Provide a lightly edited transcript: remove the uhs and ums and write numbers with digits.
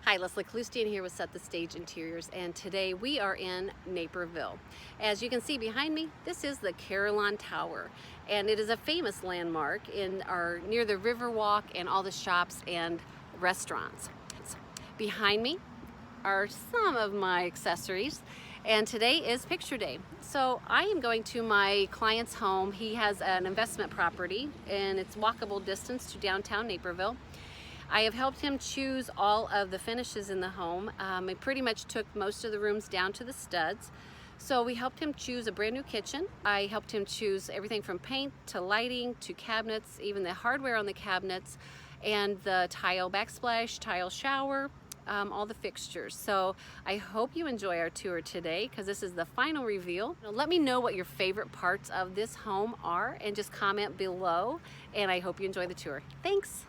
Hi, Lesley Kaloustian here with Set the Stage Interiors, and today we are in Naperville. As you can see behind me, this is the Carillon Tower, and it is a famous landmark near the Riverwalk and all the shops and restaurants. Behind me are some of my accessories, and today is picture day. So I am going to my client's home. He has an investment property and it's walkable distance to downtown Naperville. I have helped him choose all of the finishes in the home. I pretty much took most of the rooms down to the studs. So we helped him choose a brand new kitchen. I helped him choose everything from paint to lighting to cabinets, even the hardware on the cabinets, and the tile backsplash, tile shower, all the fixtures. So I hope you enjoy our tour today, because this is the final reveal. Now, let me know what your favorite parts of this home are and just comment below, and I hope you enjoy the tour. Thanks.